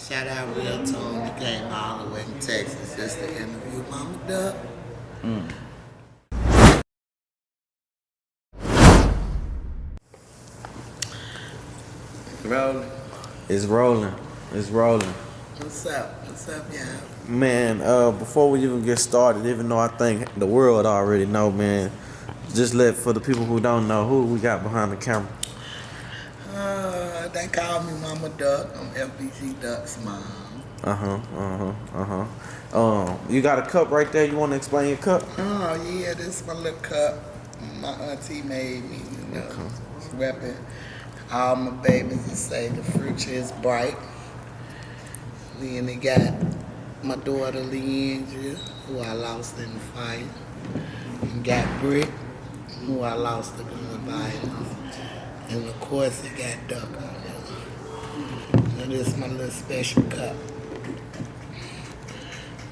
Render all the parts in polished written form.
Shout out Real Tone. He came all the way from Texas just to interview Mama Duck. Rolling. It's rolling. It's rolling. What's up? What's up, y'all? Man, before we even get started, even though I think the world already know, man, just let for the people who don't know, who we got behind the camera. They call me Mama Duck. I'm FBG Duck's mom. You got a cup right there. You want to explain your cup? Oh, yeah, this is my little cup. My auntie made me, repping all my babies and say the future is bright. Then they got my daughter Leandria, who I lost in the fight. And got Brick, who I lost to gun violence. And of course, it got Duck on there. And this is my little special cup.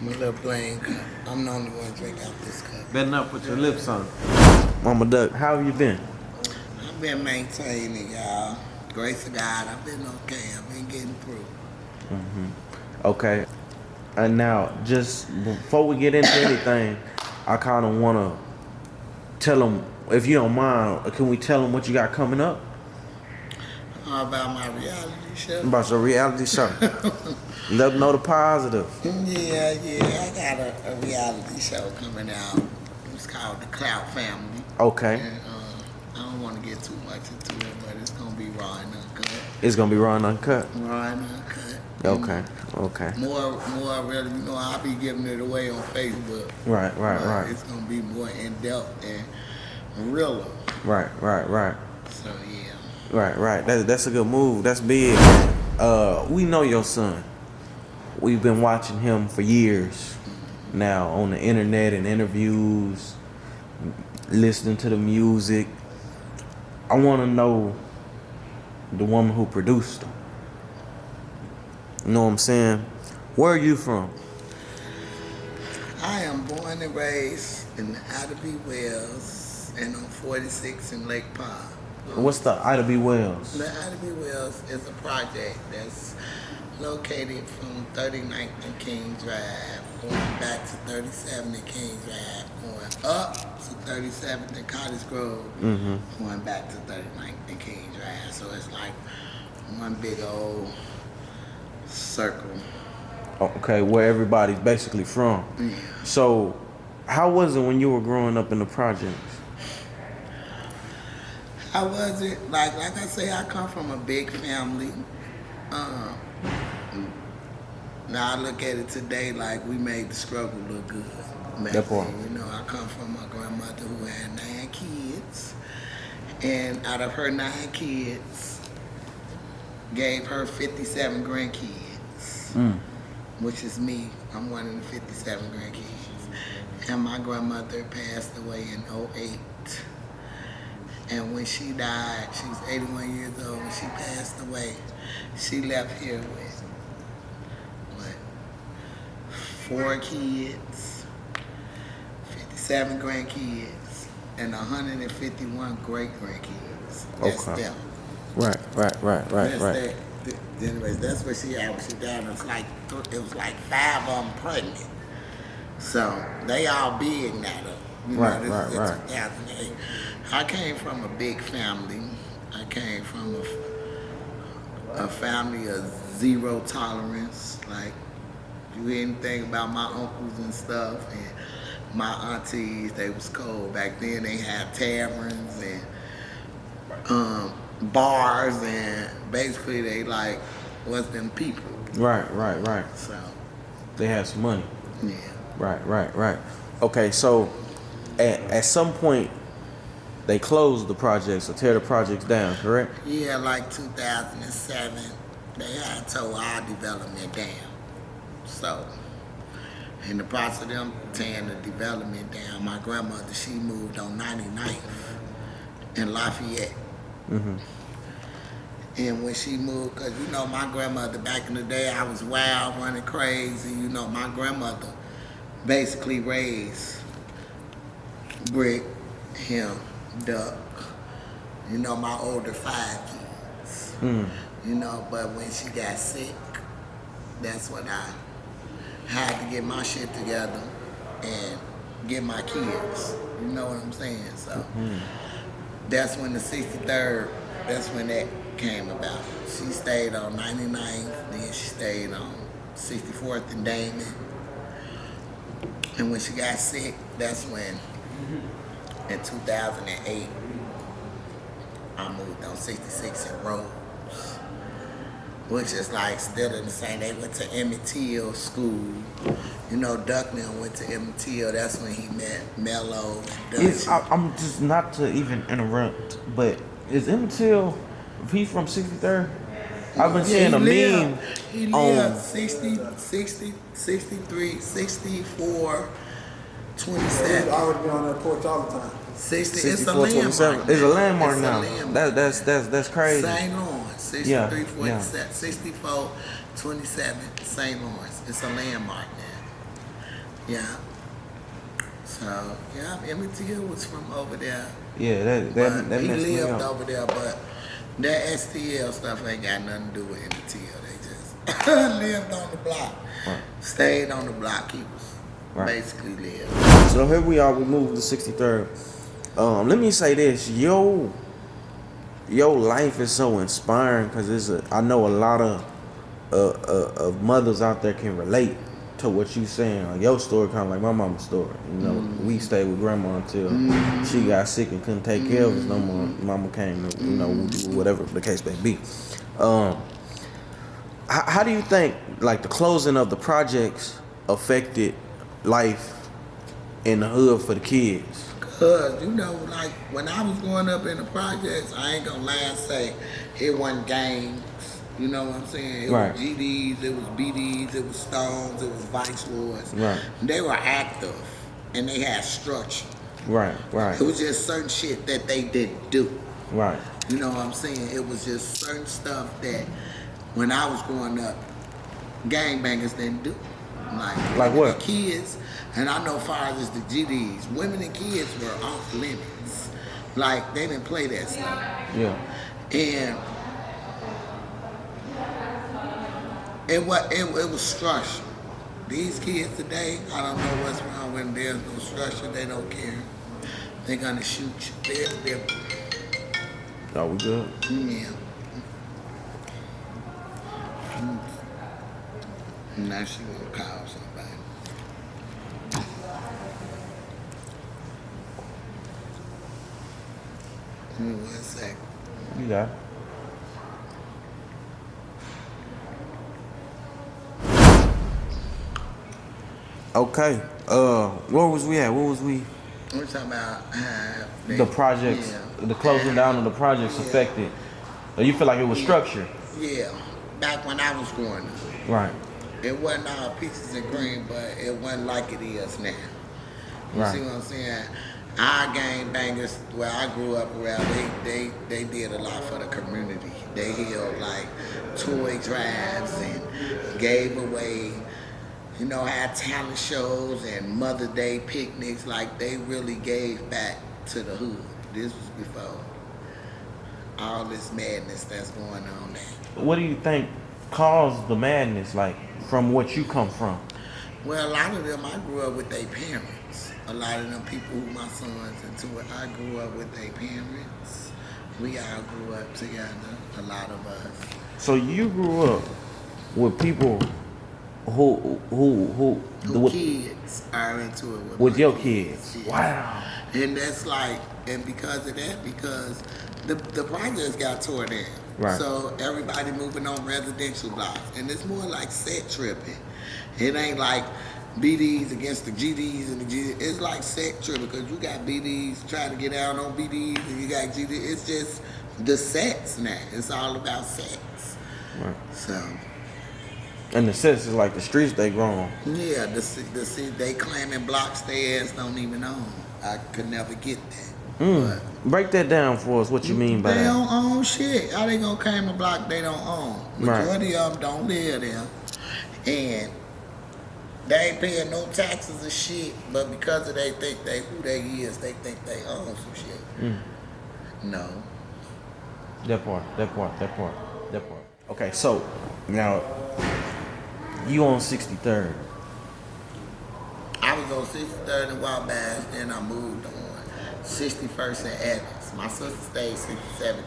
My little plain cup. I'm the only one to drink out this cup. Better not put your lips on it. Mama Duck, how have you been? I've been maintaining, y'all. Grace of God, I've been okay. I've been getting through. Okay. And now, just before we get into anything, I kind of want to tell them, if you don't mind, can we tell them what you got coming up? About my reality show. About your reality show. Let them know the positive. Yeah, I got a reality show coming out. It's called The Clout Family. Okay. And, I don't want to get too much into it, but it's going to be raw and uncut. It's going to be raw and uncut? Raw and uncut. Okay. More really, I'll be giving it away on Facebook. Right. It's going to be more in-depth and realer. Right. So, yeah. Right. That's a good move. That's big. We know your son. We've been watching him for years now on the internet and interviews, listening to the music. I want to know the woman who produced him. You know what I'm saying? Where are you from? I am born and raised in the Ida B. Wells and on 46 in Lake Park. What's the Ida B. Wells? The Ida B. Wells is a project that's located from 39th and King Drive, going back to 37th and King Drive, going up to 37th and Cottage Grove, going back to 39th and King Drive. So it's like one big old circle. Okay, where everybody's basically from. Yeah. So, how was it when you were growing up in the projects? I wasn't, like I say, I come from a big family. Now I look at it today like we made the struggle look good. That part. I come from my grandmother who had 9 kids. And out of her 9 kids, gave her 57 grandkids, which is me. I'm one of the 57 grandkids. And my grandmother passed away in '08. And when she died, she was 81 years old. When she passed away, she left here with, 4 kids, 57 grandkids, and 151 great-grandkids. That's them. Right. Anyways, that's what she had when she died. It was like 5 of them pregnant. So they all big now, though. Right. 2008. I came from a big family. I came from a family of zero tolerance. Like, you hear anything about my uncles and stuff, and my aunties, they was cold. Back then they had taverns and bars, and basically they was them people. Right. So They had some money. yeah. Right. Okay, so at some point they closed the projects or tear the projects down, correct? Yeah, like 2007, they had tore our development down. So, in the process of them tearing the development down, my grandmother, she moved on 99th in Lafayette. And when she moved, because my grandmother back in the day, I was wild, running crazy. My grandmother basically raised Brick, him, Duck, my older 5 kids. But when she got sick, that's when I had to get my shit together and get my kids. You know what I'm saying? So that's when the 63rd, that's when that came about. She stayed on 99th, then she stayed on 64th and Damon. And when she got sick, that's when, in 2008, I moved on 66 and Rose, which is like still in the same. They went to Emmett Till school. You know, Duckman went to Emmett Till. That's when he met Mello. I'm just not to even interrupt, but is Emmett Till, if he's from 63rd? I've been seeing a meme. He lived 60, 60, 63, 64, 27. He's already been on that porch all the time. 60, 64, it's a landmark. It's a landmark now. Landmark. That's crazy. St. Lawrence, 63, Yeah, 47, 64, 27, St. Lawrence. It's a landmark now. Yeah. So, yeah, Emmett Till was from over there. Yeah, that he messed me lived up. over there, but that STL stuff ain't got nothing to do with Emmett Till. They just lived on the block. Right. Stayed on the block. He was basically lived. So here we are. We moved to 63rd. Let me say this: your life is so inspiring because I know a lot of mothers out there can relate to what you saying. Like your story, kind of like my mama's story. You know, we stayed with grandma until she got sick and couldn't take care of us no more. Mama came, to, you know, whatever the case may be. How do you think like the closing of the projects affected life in the hood for the kids? Cause you know, like when I was growing up in the projects, I ain't gonna lie and say it wasn't gangs. You know what I'm saying? It was GDs, it was BDs, it was Stones, it was Vice Lords. Right. They were active and they had structure. Right. It was just certain shit that they didn't do. Right. You know what I'm saying? It was just certain stuff that when I was growing up, gangbangers didn't do. Like what? The kids, and I know fathers, the GDs, women and kids were off limits. Like they didn't play that stuff. Yeah. And it was structure. These kids today, I don't know what's wrong when there's no structure. They don't care. They're gonna shoot you. They're Oh, we good? yeah. Now she gonna call somebody. Give me 1 second. You got it. Okay. Where was we at? We're talking about The projects, the closing down of the projects affected. You feel like it was structured? Yeah. Back when I was growing up. Right. It wasn't all peaches and cream, but it wasn't like it is now. You see what I'm saying? Our gangbangers, where I grew up around, they did a lot for the community. They held like toy drives and gave away, you know, had talent shows and Mother Day picnics. Like they really gave back to the hood. This was before all this madness that's going on now. What do you think caused the madness, like from what you come from? Well, a lot of them, I grew up with their parents. A lot of them people who my sons into it, I grew up with their parents. We all grew up together, a lot of us. So you grew up with people who kids are into it with your kids. Yeah. Wow. And that's like, and because of that, because the projects got tore down. Right. So everybody moving on residential blocks. And it's more like set tripping. It ain't like BDs against the GDs and the GDs. It's like set tripping because you got BDs trying to get out on BDs and you got GDs. It's just the sets now. It's all about sets. Right. So. And the sense is like the streets they grown. Yeah, they claiming blocks their ass don't even own. I could never get that. Break that down for us. What you mean by that? They don't own shit. How they gonna claim a block they don't own? Majority of them don't live there, and they ain't paying no taxes or shit. But because of they think who they is, they think they own some shit. No. That part. Okay, so now You on 63rd. I was on 63rd and Wabash, then I moved on 61st and Evans. My sister stayed 67,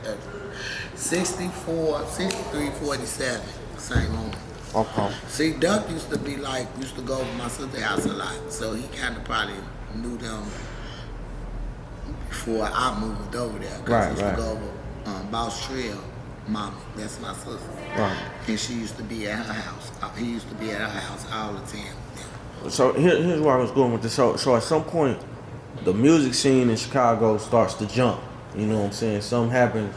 64, 63, 47, St. Lawrence. Okay. See, Duck used to go over my sister's house a lot, so he kind of probably knew them before I moved over there. Because he used to go over Boss Trail, Momma, that's my sister. Right. And she used to be at her house. He used to be at her house all the time. So here's where I was going with this. So at some point, the music scene in Chicago starts to jump. You know what I'm saying? Something happens,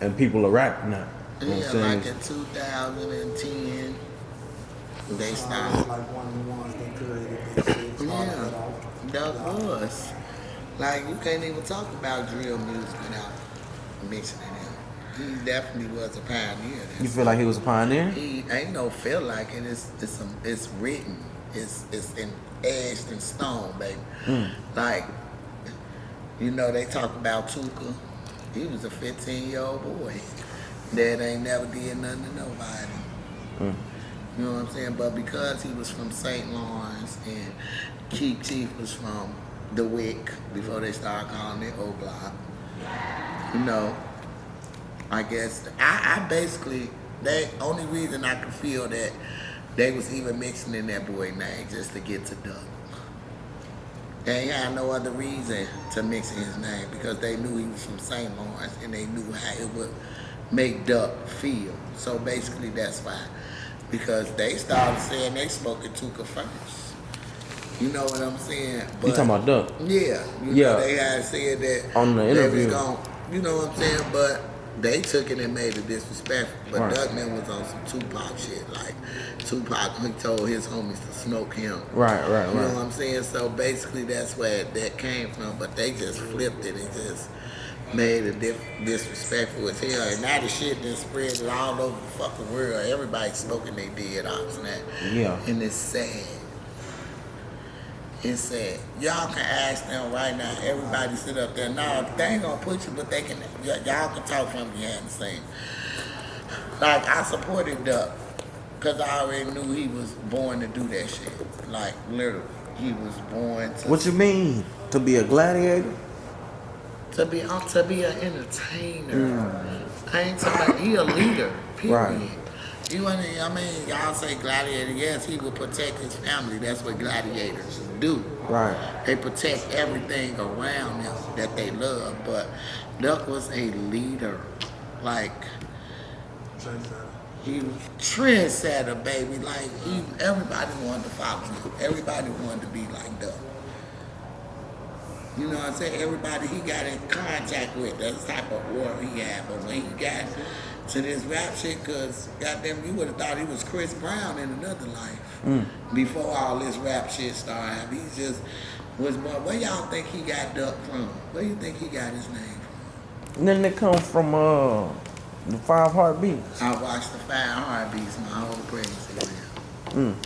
and people are rapping now. You know what I'm saying? Like in 2010, they It's started. like one of the ones that created this shit. Started it off. That was. Like, you can't even talk about drill music without mixing it in. He definitely was a pioneer. You feel like he was a pioneer? He ain't no feel like it. It's written. It's etched in stone, baby. Like, you know, they talk about Tuka. He was a 15-year-old boy that ain't never did nothing to nobody. You know what I'm saying? But because he was from St. Lawrence and Keef was from the Wick before they started calling it O-Block, you know, I guess I basically, the only reason I could feel that they was even mixing in that boy name just to get to Duck. They ain't had no other reason to mix in his name because they knew he was from St. Lawrence and they knew how it would make Duck feel. So basically that's why. Because they started saying they smoking Tuka first. You know what I'm saying? But, You talking about Duck? Yeah. You know, they had said that on the interview. they was gonna, you know what I'm saying? But they took it and made it disrespectful. But Right. Duckman was on some Tupac shit. Like, Tupac, he told his homies to smoke him. Right. You know what I'm saying? So basically that's where that came from. But they just flipped it and just made it disrespectful as hell. And now the shit just spread all over the fucking world. Everybody smoking they dead ops and that. Yeah. And it's sad. It's sad. Y'all can ask them right now. Everybody sit up there. No, they ain't gonna put you, but they can. Y'all can talk from behind the scenes. Like, I supported Duck because I already knew he was born to do that shit. Like, literally, he was born to. What you mean? To be a gladiator? To be an entertainer. I ain't talking about, he a leader, period. Right. You want to, I mean, y'all say gladiator, yes, he will protect his family. That's what gladiators do. Right. They protect everything around them that they love. But Duck was a leader. Like, he was trendsetter, baby. Like, everybody wanted to follow him. Everybody wanted to be like Duck. You know what I'm saying? Everybody he got in contact with, that's the type of war he had. But when he got to this rap shit, because goddamn, you would have thought he was Chris Brown in another life. Before all this rap shit started. He just was born. Where y'all think he got Duck from? Where you think he got his name from? And then they come from the 5 Heartbeats. I watched the 5 Heartbeats my whole pregnancy.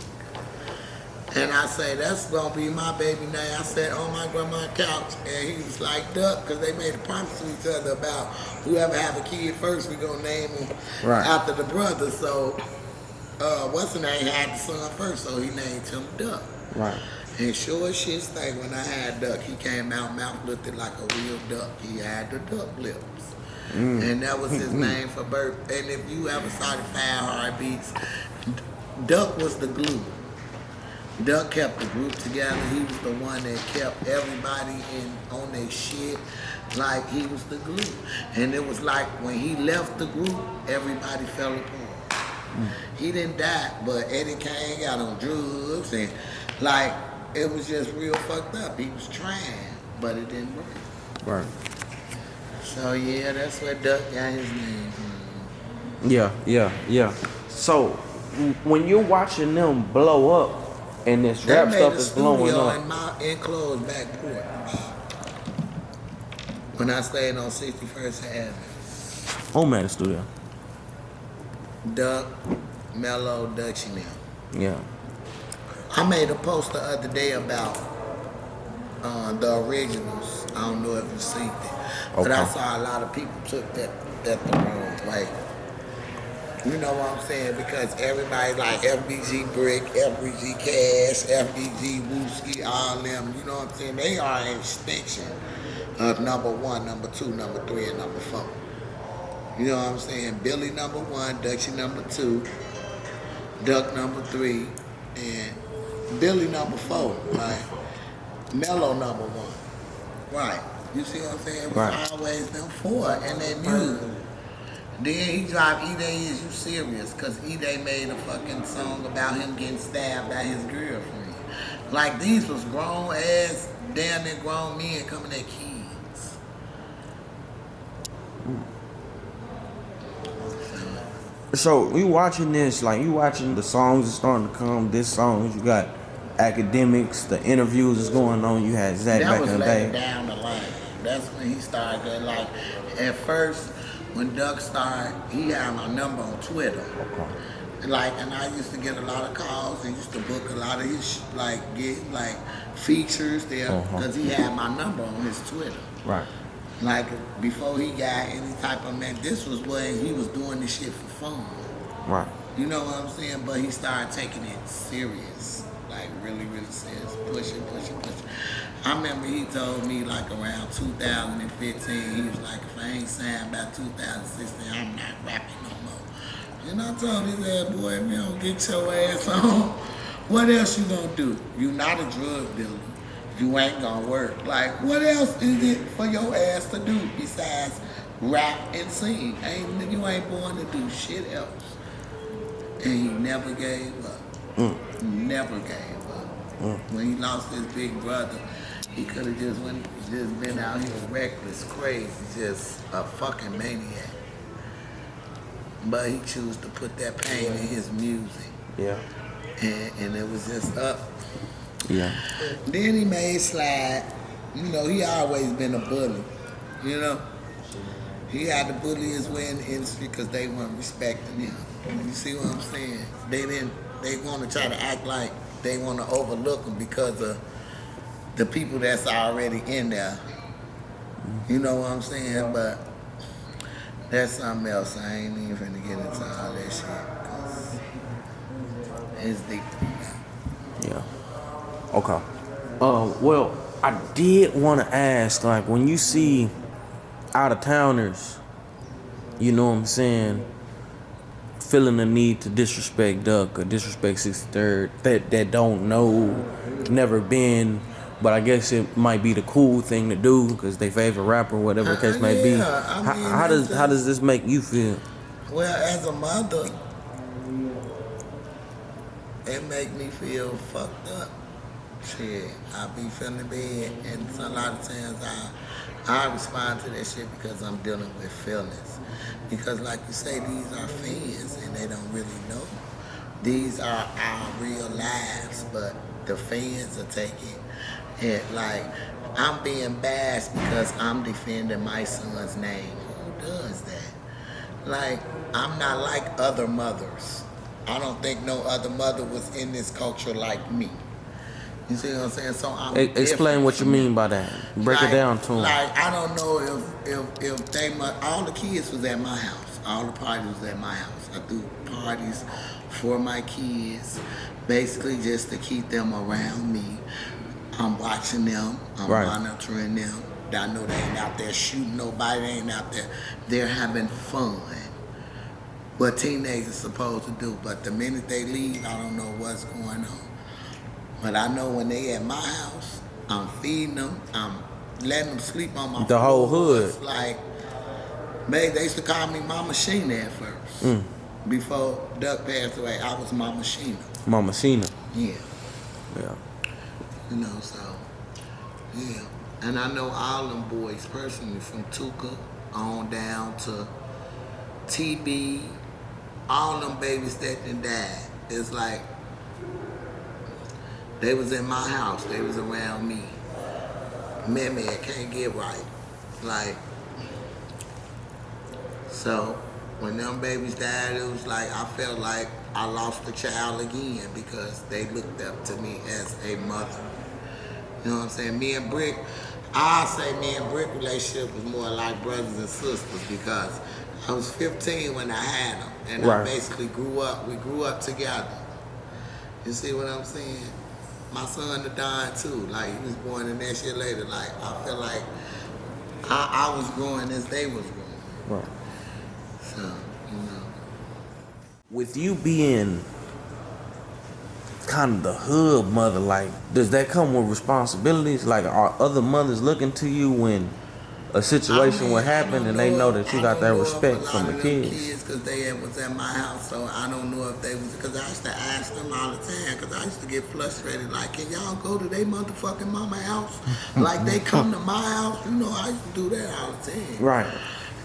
And I say, that's gonna be my baby name. I sat on my grandma's couch and he was like Duck, because they made a promise to each other about whoever have a kid first, we gonna name him after the brother. So, what's the name had the son first, so he named him Duck. Right. And sure as shit thing, when I had Duck, he came out, mouth looked like a real duck. He had the duck lips. And that was his name for birth. And if you ever saw the 5 Heartbeats, Duck was the glue. Duck kept the group together. He was the one that kept everybody on their shit. Like, he was the glue. And it was like when he left the group, everybody fell apart. He didn't die, but Eddie Kane got on drugs and like, it was just real fucked up. He was trying, but it didn't work. Right. So yeah, that's where Duck got his name from. Yeah. So when you're watching them blow up and this rap stuff is blowing up. In my enclosed back porch. When I stayed on 61st Avenue. Home at the studio. Duck, Mello, Dutchie now. Yeah. I made a post the other day about the originals. I don't know if you've seen it. But I saw a lot of people took that the wrong way. You know what I'm saying? Because everybody like FBG Brick, FBG Cash, FBG Wooski, all them, you know what I'm saying? They are an extension of number 1, number 2, number 3, and number 4. You know what I'm saying? Billy number 1, Dutchie number 2, Duck number 3, and Billy number 4, right? Mellow number 1. Right. You see what I'm saying? It was Right. always them 4 and they music. Then he dropped E-Day Is You Serious? Because E-Day made a fucking song about him getting stabbed by his girlfriend. Like, these was grown ass, damn near grown men coming at kids. So you watching this, like you watching the songs that's starting to come, this songs, you got academics, the interviews that's going on, you had Zach That back was in the later day. down the line. That's when he started getting like, at first, when Duck started, he had my number on Twitter. Okay. Like, and I used to get a lot of calls and used to book a lot of his, get features there because he had my number on his Twitter. Right. Like, before he got any type of, man, this was when he was doing this shit for fun. Right. You know what I'm saying? But he started taking it serious. Like, really, really serious. Pushing. I remember he told me, like, around 2015, he was like, if I ain't signed by 2016, I'm not rapping no more. And I told his ass, boy, if you don't get your ass on, what else you gonna do? You not a drug dealer. You ain't gonna work. Like, what else is it for your ass to do besides rap and sing? You ain't born to do shit else. And he never gave up. Never gave up. When he lost his big brother, he could have just been out here reckless, crazy, just a fucking maniac. But he chose to put that pain in his music. Yeah. And it was just up. Yeah. Then he made Slide. You know, he always been a bully. You know? He had to bully his way in the industry because they weren't respecting him. You see what I'm saying? They want to try to act like they want to overlook him because of the people that's already in there. You know what I'm saying? But that's something else. I ain't even finna get into all that shit. 'Cause it's deep. Yeah. Okay. Well, I did want to ask, like, when you see out-of-towners, you know what I'm saying, feeling the need to disrespect Duck or disrespect 63rd, that don't know, never been, but I guess it might be the cool thing to do because they favorite rapper, whatever the case may be. Yeah, I mean, How does this make you feel? Well, as a mother, it make me feel fucked up. Shit, I be feeling bad, and a lot of times I respond to that shit because I'm dealing with feelings. Because like you say, these are fans, and they don't really know. These are our real lives, but the fans are taking it like I'm being bashed because I'm defending my son's name. Who does that? Like, I'm not like other mothers. I don't think no other mother was in this culture like me. You see what I'm saying? So I'm Explain what you mean by that. Break it down to him. Like, I don't know if they all the kids was at my house. All the parties was at my house. I threw parties for my kids, basically just to keep them around me. I'm watching them. I'm monitoring them. I know they ain't out there shooting nobody. They ain't out there. They're having fun. What teenagers supposed to do. But the minute they leave, I don't know what's going on. But I know when they at my house, I'm feeding them. I'm letting them sleep on my floor. The whole hood. It's like, man, they used to call me Mama Sheena at first. Before Duck passed away, I was Mama Sheena. Mama Sheena. Yeah. Yeah. You know, so, yeah. And I know all them boys personally, from Tuka on down to TB, all them babies that done died. It's like, they was in my house. They was around me. Man, can't get right. Like, so when them babies died, it was like I felt like I lost a child again because they looked up to me as a mother. You know what I'm saying? Me and Brick relationship was more like brothers and sisters because I was 15 when I had him, and Right. I basically grew up. We grew up together. You see what I'm saying? My son died too. Like, he was born the next year later. Like, I feel like I was growing as they was growing. Right. So, you know. With you being kind of the hood mother, like, does that come with responsibilities? Like, are other mothers looking to you when a situation will happen and they know that you got that respect from the kids? Because they was at my house, so I don't know if they was, because I used to ask them all the time, because I used to get frustrated, like, can y'all go to their motherfucking mama house? Like, they come to my house, you know, I used to do that all the time. Right.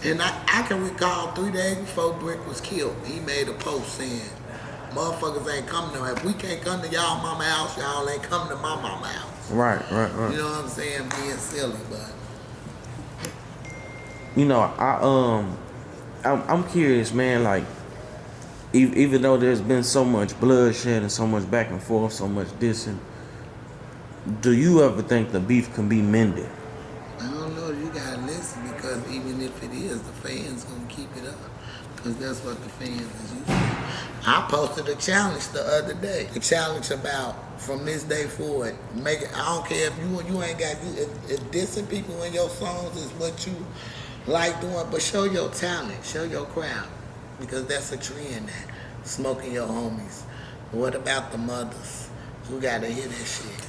And I can recall 3 days before Brick was killed, he made a post saying, motherfuckers ain't coming to, if we can't come to y'all mama house, y'all ain't coming to my mama house. Right. You know what I'm saying? Being silly, but. You know, I'm curious, man. Like, even though there's been so much bloodshed and so much back and forth, so much dissing, do you ever think the beef can be mended? I don't know, you gotta listen, because even if it is, the fans gonna keep it up. Because that's what the fans is used to. I posted a challenge the other day. A challenge about, from this day forward, make it, I don't care if you ain't got, if dissing people in your songs is what you like doing, but show your talent, show your crowd. Because that's a trend now, smoking your homies. What about the mothers? You gotta hear that shit.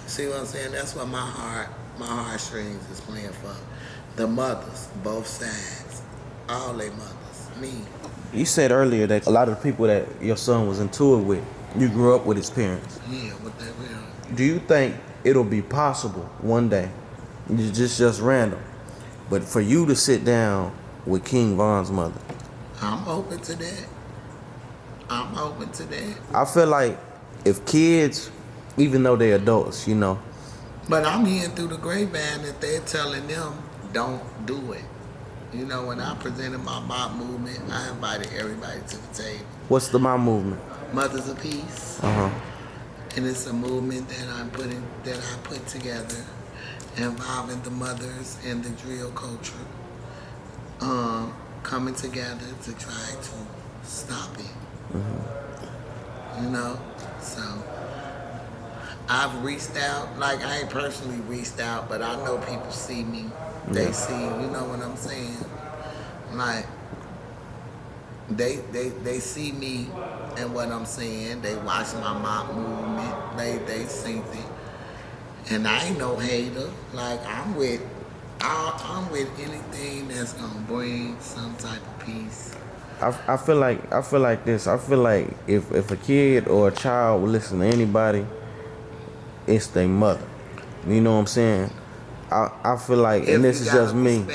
See what I'm saying? That's what my heartstrings is playing for. The mothers, both sides, all they mothers, me. You said earlier that a lot of the people that your son was in tour with, you grew up with his parents. Yeah, what they will. Do you think it'll be possible one day, just random, but for you to sit down with King Von's mother? I'm open to that. I'm open to that. I feel like if kids, even though they're adults, you know. But I'm hearing through the grapevine that they're telling them, don't do it. You know, when I presented my mob movement, I invited everybody to the table. What's the Mom movement? Mothers of Peace. And it's a movement that I put together involving the mothers and the drill culture coming together to try to stop it. You know? So I've reached out, like I ain't personally reached out, but I know people see me. They see, you know what I'm saying? Like, they see me and what I'm saying. They watch my mob movement. They see it. And I ain't no hater. Like, I'm with anything that's gonna bring some type of peace. I feel like this. I feel like if a kid or a child will listen to anybody, it's their mother. You know what I'm saying? I feel like, and this is just me.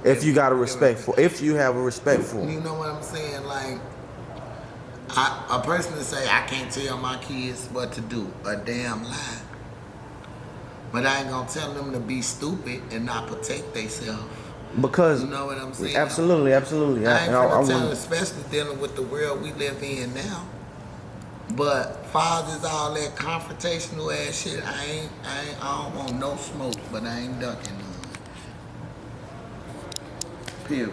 If you got a respect for, if you have a respect for. You know what I'm saying? Like, a person to say, I can't tell my kids what to do, a damn lie. But I ain't gonna tell them to be stupid and not protect themselves. Because, you know what I'm saying? Absolutely. I ain't gonna tell, wouldn't. especially dealing with the world we live in now. But fathers, all that confrontational ass shit, I don't want no smoke, but I ain't ducking none. Period.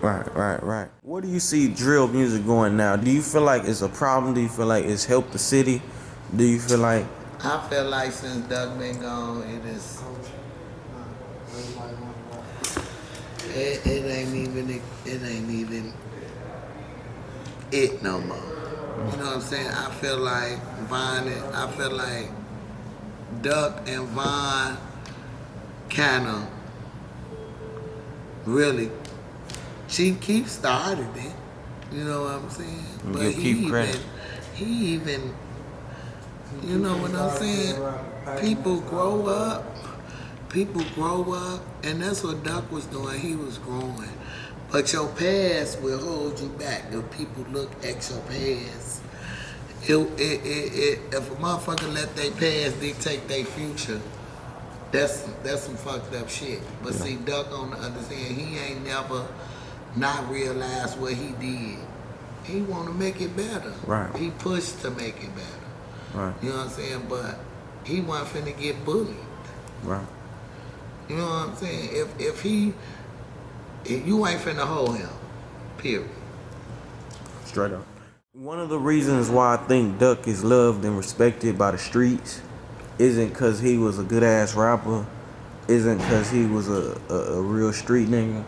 Right. Where do you see drill music going now? Do you feel like it's a problem? Do you feel like it's helped the city? Do you feel like? I feel like since Doug been gone, it ain't even it no more. You know what I'm saying? I feel like Duck and Von kinda really, Chief Keef started it. You know what I'm saying? But he even, you know what I'm saying? People grow up, and that's what Duck was doing. He was growing. But your past will hold you back if people look at your past. If a motherfucker let their past dictate their future, that's some fucked up shit. But see, Duck on the other hand, he ain't never not realized what he did. He want to make it better. Right. He pushed to make it better. Right. You know what I'm saying? But he wasn't finna get bullied. Right. You know what I'm saying? If he You ain't finna hold him. Period. Straight up. One of the reasons why I think Duck is loved and respected by the streets isn't because he was a good ass rapper, isn't because he was a real street nigga,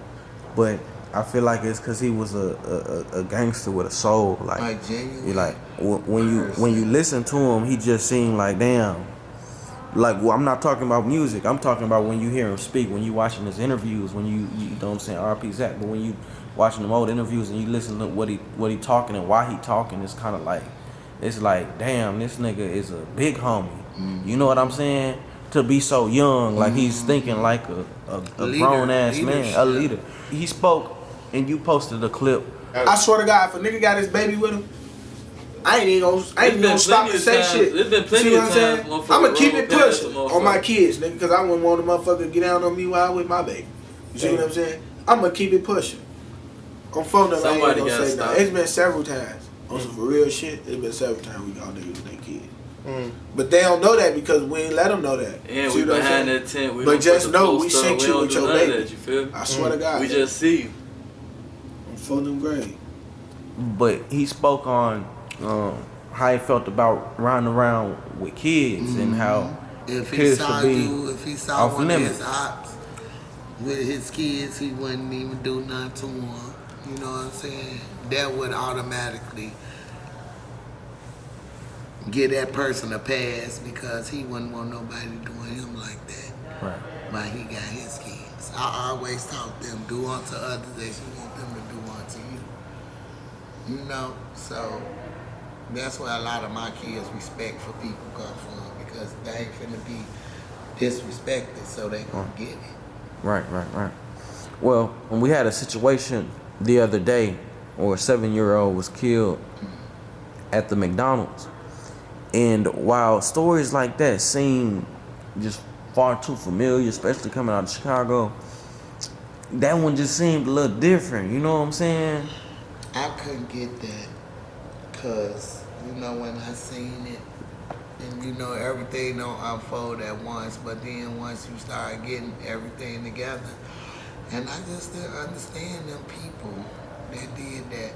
but I feel like it's because he was a gangster with a soul. Like genuine. you like when you listen to him, he just seemed like damn. Like, well, I'm not talking about music. I'm talking about when you hear him speak, when you watching his interviews, when you know what I'm saying, RP Zach, but when you watching them old interviews and you listen to what he talking and why he talking, it's kind of like, it's like, damn, this nigga is a big homie. You know what I'm saying? To be so young, like he's thinking like a grown ass man, a leader. He spoke and you posted a clip. I swear to God, if a nigga got his baby with him, I ain't gonna stop to say shit. There's been plenty of times. I'ma keep it pushing on my kids, nigga, because I wouldn't want a motherfucker to get down on me while I'm with my baby. You see what I'm saying? I'ma keep it pushing. On phone number, I ain't gonna say nothing. It's been several times. On some for real shit, it's been several times we got niggas with their kids. But they don't know that because we ain't let them know that. Yeah, we behind that tent. We but just know we sent you don't with do your none of baby. that, you feel me? I swear to God. We just see you. On phone them grade. But he spoke on how he felt about riding around with kids and how if he kids saw should be you, if he saw off one limits. of his ops with his kids, he wouldn't even do nothing to one. You know what I'm saying? That would automatically give that person a pass because he wouldn't want nobody doing him like that. Right. But he got his kids. I always taught them, do unto others as you want them to do unto you. You know, so that's where a lot of my kids' respect for people come from because they ain't finna be disrespected, so they gonna get it. Right. Well, when we had a situation the other day where a 7-year-old was killed at the McDonald's, and while stories like that seem just far too familiar, especially coming out of Chicago, that one just seemed a little different. You know what I'm saying? I couldn't get that because, you know, when I seen it, and you know, everything don't unfold at once, but then once you start getting everything together, and I just didn't understand them people that did that.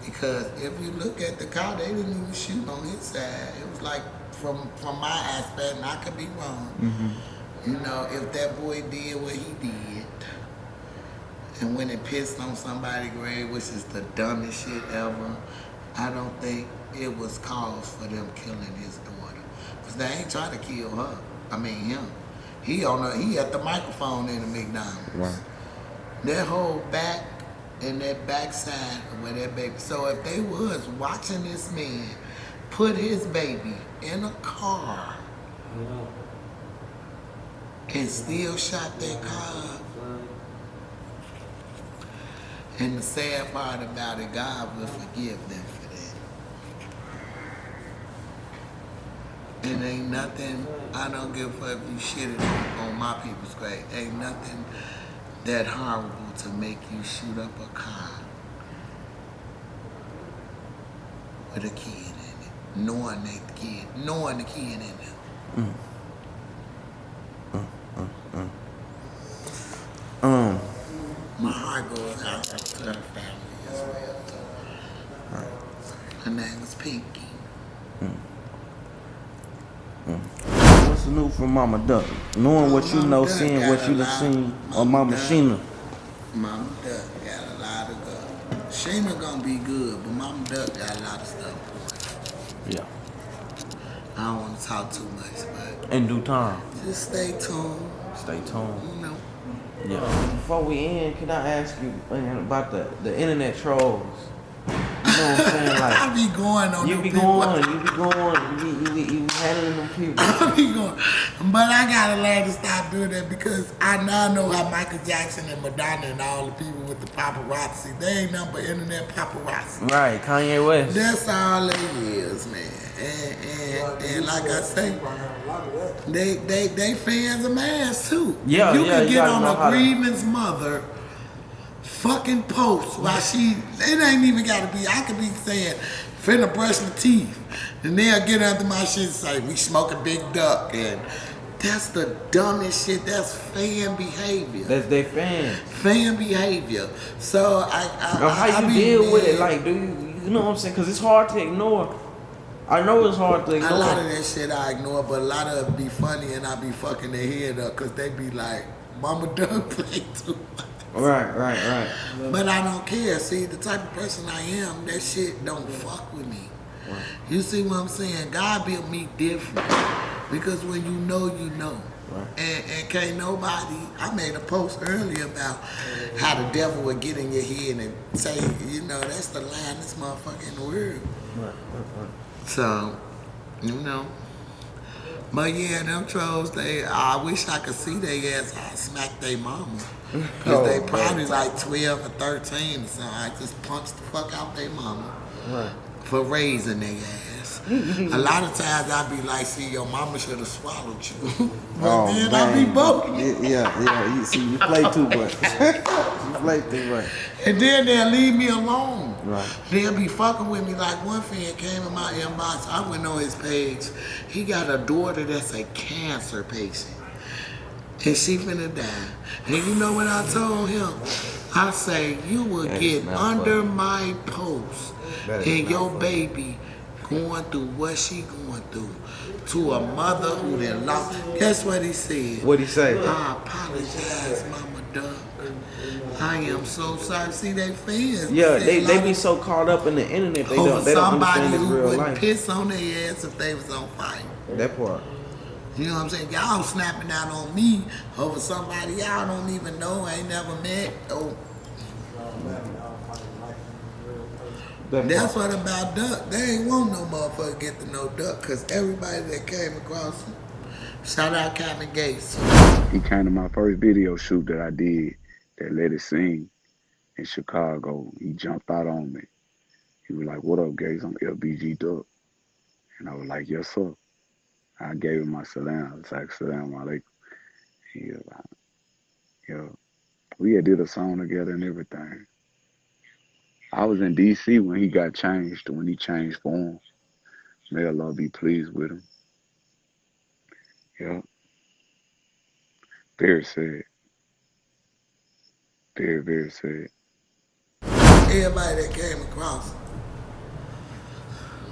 Because if you look at the car, they didn't even shoot on his side. It was like, from my aspect, and I could be wrong, you know, if that boy did what he did, and when it pissed on somebody's grave, which is the dumbest shit ever, I don't think it was cause for them killing his daughter. Because they ain't trying to kill her. I mean, him. He at the microphone in the McDonald's. Right. That whole back and that backside of where that baby. So if they was watching this man put his baby in a car and still shot that car up. And the sad part about it, God will forgive them for that. And ain't nothing, I don't give a fuck if you shitted on my people's grave. Ain't nothing that horrible to make you shoot up a car with a kid in it, knowing the kid in it. My heart goes out to her family as well. Right. Her name was Pinky. What's new from Mama Duck? Knowing what you know, seeing what you done seen on Mama Sheena. Mama Duck got a lot of good. Sheena gonna be good, but Mama Duck got a lot of stuff. Yeah. I don't want to talk too much, but In due time. just stay tuned. Stay tuned. You know. Yeah. Before we end, can I ask you about the internet trolls? You know what I'm saying? Like, I be going on you them be people. going, you be handling them people. I be going, but I gotta learn to stop doing that because I now know how Michael Jackson and Madonna and all the people with the paparazzi, they ain't nothing but internet paparazzi. Right, Kanye West. That's all it is, man. And like I say, they fans of mass too. Yeah, you yeah, can you get gotta on know a how to- grievance mother fucking post while it ain't even gotta be, I could be saying, finna brush my teeth. And they'll get under my shit and say, we smoking big duck and That's the dumbest shit. That's fan behavior. That's their fans. Fan behavior. So how you deal with it? Like, do you know what I'm saying? Because it's hard to ignore. I know it's hard to ignore. A lot of that shit I ignore, but a lot of it be funny and I be fucking their head up because they be like, Mama done play too much. Right. But I don't care. See, the type of person I am, that shit don't fuck with me. Right. You see what I'm saying? God built me different. Because when you know, you know. Right. And can't nobody, I made a post earlier about how the devil would get in your head and say, you know, that's the loudest motherfucker in the world. Right. So, you know. But yeah, them trolls, I wish I could see their ass. I smack their mama. Because they probably like 12 or 13 or something. I just punched the fuck out their mama. Right. For raising their ass. A lot of times I be like, see, your mama should have swallowed you. But then I be boking. Yeah. You see, you play too much. You play too much. And then they'll leave me alone. Right. They'll be fucking with me. Like one fan came in my inbox. I went on his page. He got a daughter that's a cancer patient. And she finna die. And you know what I told him? I say, you will get under my post and your baby going through what she going through to a mother who done lost. Guess what he said? What'd he say? I apologize, Mama Duck. I am so sorry. See, they fans. Yeah, they be so caught up in the internet, they don't understand this real who would life. piss on their ass if they was on fire. That part. You know what I'm saying? Y'all snapping out on me over somebody y'all don't even know, ain't never met. Oh. That's what about Duck. They ain't want no motherfucker get to know Duck because everybody that came across him. Shout out Captain Gates. He came to my first video shoot that I did that Let It Sing in Chicago. He jumped out on me. He was like, what up, Gates? I'm FBG Duck. And I was like, yes, sir. I gave him my salam. I was like, salam alaikum. He was like, yo, we had did a song together and everything. I was in D.C. when he got changed, when he changed forms. May Allah be pleased with him. Yeah. Very sad. Very, very sad. Everybody that came across him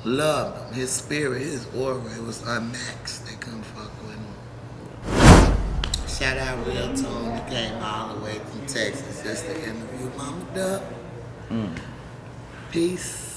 loved him. His spirit, his aura, it was unmatched. They couldn't fuck with him. Shout out Real Tone. He came all the way from Texas just to interview Mama Duck. Peace.